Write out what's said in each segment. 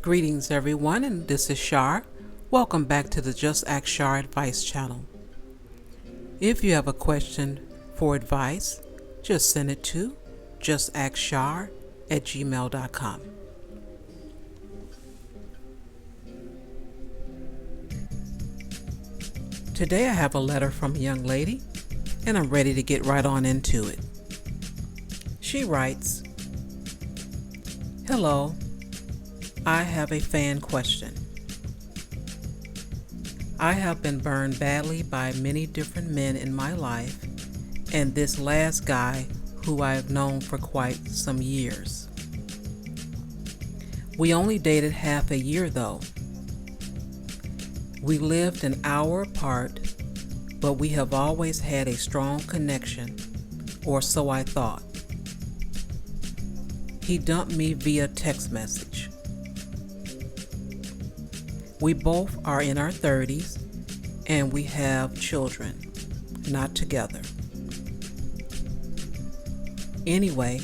Greetings everyone, and this is Char. Welcome back to the JustAskChar advice channel. If you have a question for advice, just send it to JustAskChar@gmail.com. Today I have a letter from a young lady, and I'm ready to get right on into it. She writes, "Hello. I have a fan question. I have been burned badly by many different men in my life, and this last guy who I have known for quite some years. We only dated half a year though. We lived an hour apart, but we have always had a strong connection, or so I thought. He dumped me via text message. We both are in our 30s and we have children, not together. Anyway,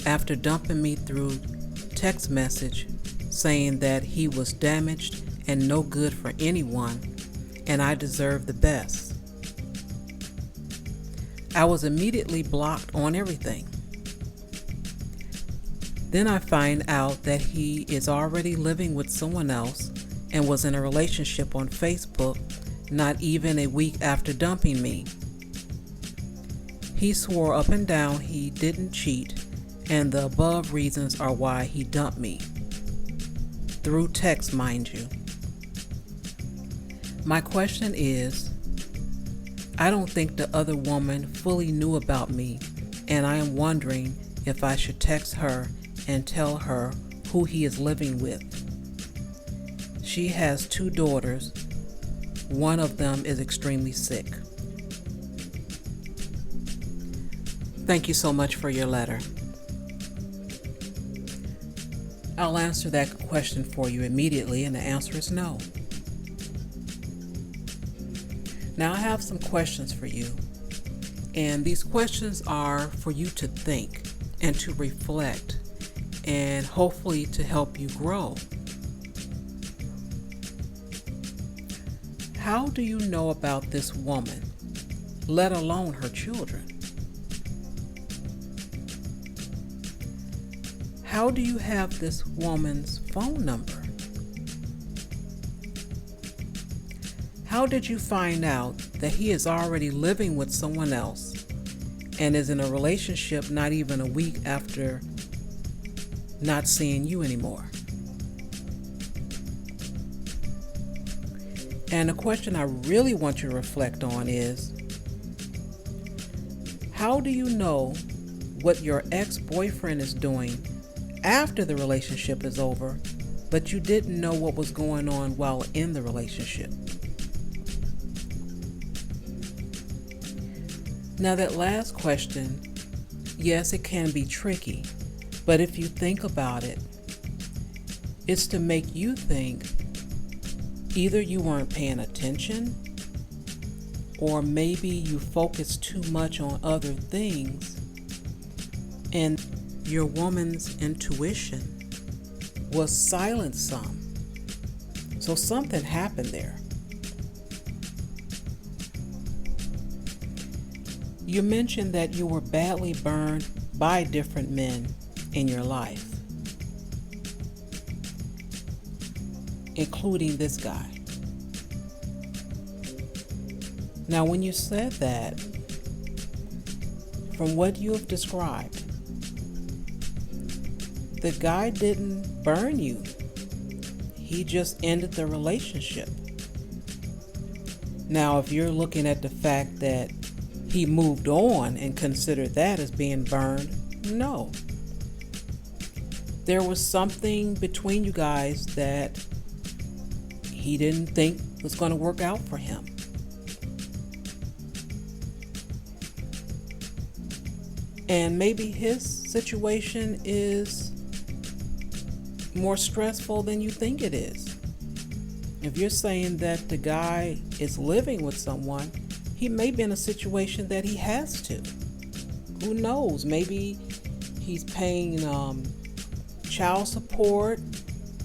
after dumping me through text message saying that he was damaged and no good for anyone and I deserve the best, I was immediately blocked on everything. Then I find out that he is already living with someone else and was in a relationship on Facebook not even a week after dumping me. He swore up and down he didn't cheat, and the above reasons are why he dumped me. Through text, mind you. My question is, I don't think the other woman fully knew about me, and I am wondering if I should text her and tell her who he is living with. She has 2 daughters. One of them is extremely sick." Thank you so much for your letter. I'll answer that question for you immediately, and the answer is no. Now I have some questions for you, and these questions are for you to think and to reflect and hopefully to help you grow. How do you know about this woman, let alone her children? How do you have this woman's phone number? How did you find out that he is already living with someone else and is in a relationship not even a week after not seeing you anymore? And the question I really want you to reflect on is, how do you know what your ex-boyfriend is doing after the relationship is over, but you didn't know what was going on while in the relationship? Now that last question, yes, it can be tricky, but if you think about it, it's to make you think either you weren't paying attention, or maybe you focused too much on other things, and your woman's intuition was silent some. So something happened there. You mentioned that you were badly burned by different men in your life, including this guy. Now, when you said that, from what you have described, the guy didn't burn you. He just ended the relationship. Now, if you're looking at the fact that he moved on and considered that as being burned, no. There was something between you guys that he didn't think was going to work out for him. And maybe his situation is more stressful than you think it is. If you're saying that the guy is living with someone, he may be in a situation that he has to. Who knows? Maybe he's paying child support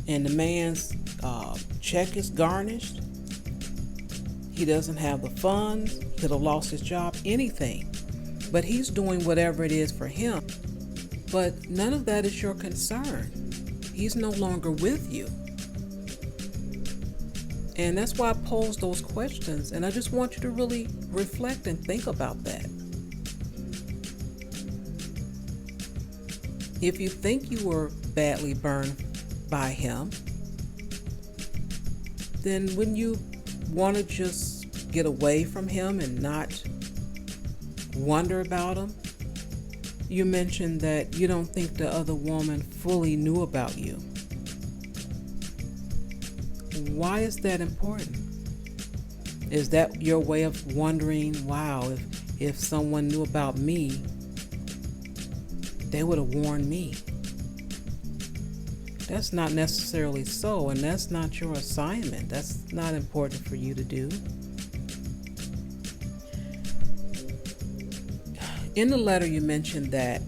and the man's check is garnished. He doesn't have the funds. He could have lost his job, anything. But he's doing whatever it is for him. But none of that is your concern. He's no longer with you. And that's why I pose those questions. And I just want you to really reflect and think about that. If you think you were badly burned by him, then wouldn't you want to just get away from him and not wonder about him? You mentioned that you don't think the other woman fully knew about you. Why is that important? Is that your way of wondering, wow, if someone knew about me, they would have warned me? That's not necessarily so, and that's not your assignment. That's not important for you to do. In the letter, you mentioned that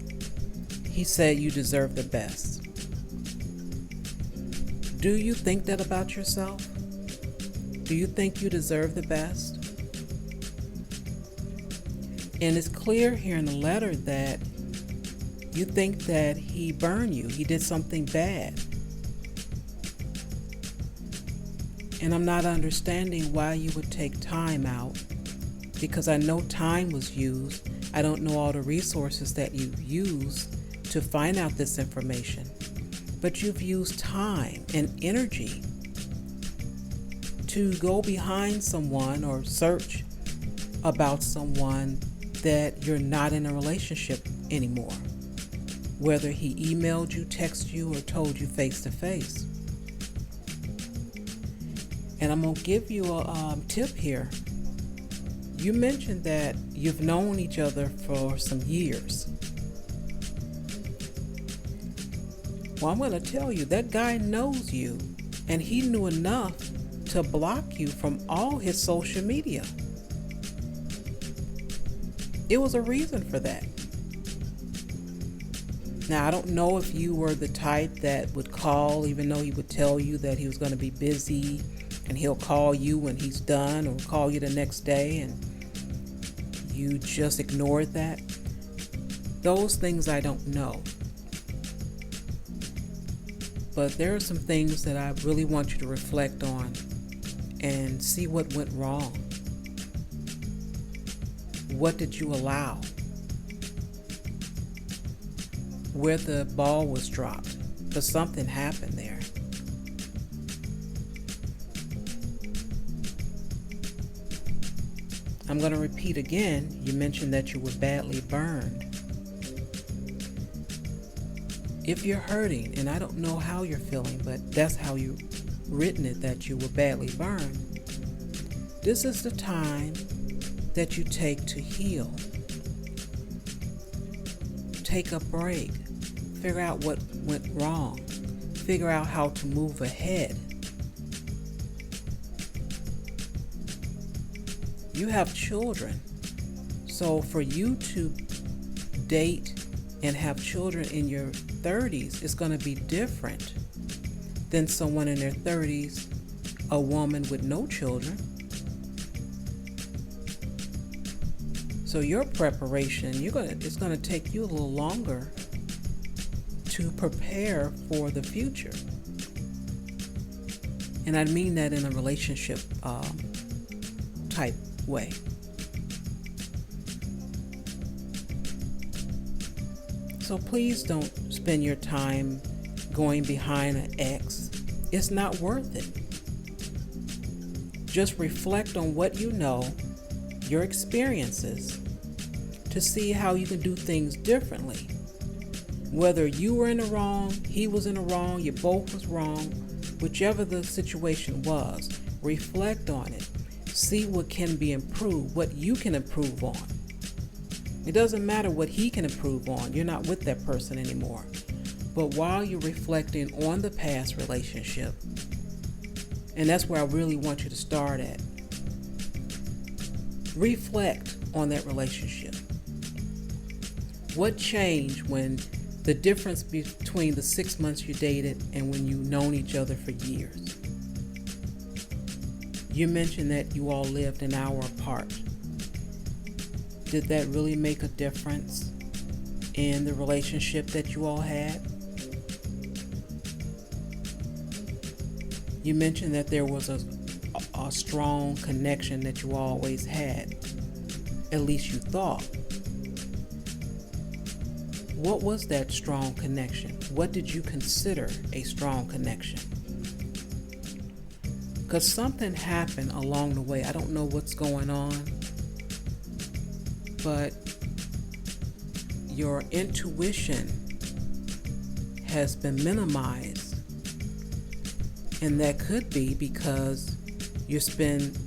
he said you deserve the best. Do you think that about yourself? Do you think you deserve the best? And it's clear here in the letter that you think that he burned you. He did something bad. And I'm not understanding why you would take time out, because I know time was used. I don't know all the resources that you've used to find out this information, but you've used time and energy to go behind someone or search about someone that you're not in a relationship anymore, whether he emailed you, texted you, or told you face to face. And I'm going to give you a tip here. You mentioned that you've known each other for some years. Well, I'm going to tell you, that guy knows you, and he knew enough to block you from all his social media. It was a reason for that. Now, I don't know if you were the type that would call, even though he would tell you that he was going to be busy, and he'll call you when he's done, or call you the next day, and you just ignored that. Those things I don't know. But there are some things that I really want you to reflect on and see what went wrong. What did you allow? Where the ball was dropped, because something happened there. I'm going to repeat again. You mentioned that you were badly burned. If you're hurting, and I don't know how you're feeling, but that's how you've written it, that you were badly burned, this is the time that you take to heal. Take a break. Figure out what went wrong. Figure out how to move ahead. You have children, so for you to date and have children in your 30s is going to be different than someone in their 30s, a woman with no children. So your preparation, it's going to take you a little longer to prepare for the future. And I mean that in a relationship type way. So please don't spend your time going behind an ex. It's not worth it. Just reflect on what you know, your experiences, to see how you can do things differently. Whether you were in the wrong, he was in the wrong, you both was wrong, whichever the situation was, reflect on it. See what can be improved, what you can improve on. It doesn't matter what he can improve on. You're not with that person anymore. But while you're reflecting on the past relationship, and that's where I really want you to start at, reflect on that relationship. What changed when The difference between the 6 months you dated and when you've known each other for years. You mentioned that you all lived an hour apart. Did that really make a difference in the relationship that you all had? You mentioned that there was a strong connection that you always had. At least you thought. What was that strong connection? What did you consider a strong connection? Because something happened along the way. I don't know what's going on, but your intuition has been minimized. And that could be because you spend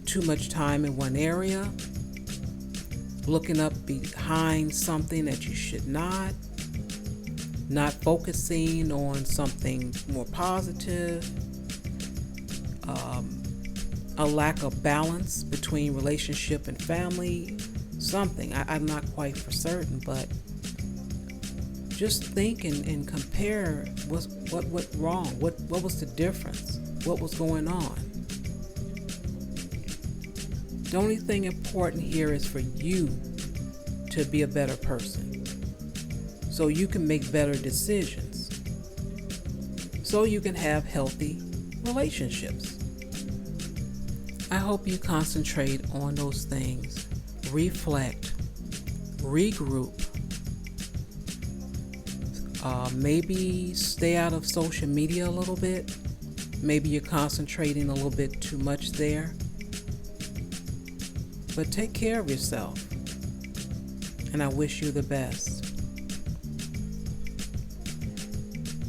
too much time in one area, looking up behind something that you should not focusing on something more positive, a lack of balance between relationship and family, something. I'm not quite for certain, but just think and compare what went wrong, what was the difference, what was going on. The only thing important here is for you to be a better person, so you can make better decisions, so you can have healthy relationships. I hope you concentrate on those things, reflect, regroup, maybe stay out of social media a little bit. Maybe you're concentrating a little bit too much there. But take care of yourself, and I wish you the best.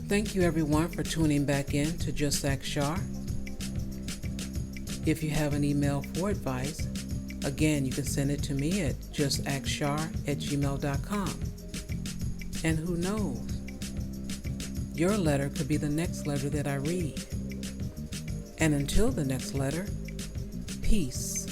Thank you everyone for tuning back in to JustAskChar. If you have an email for advice, again, you can send it to me at JustAskChar@gmail.com. And who knows, your letter could be the next letter that I read. And until the next letter, peace.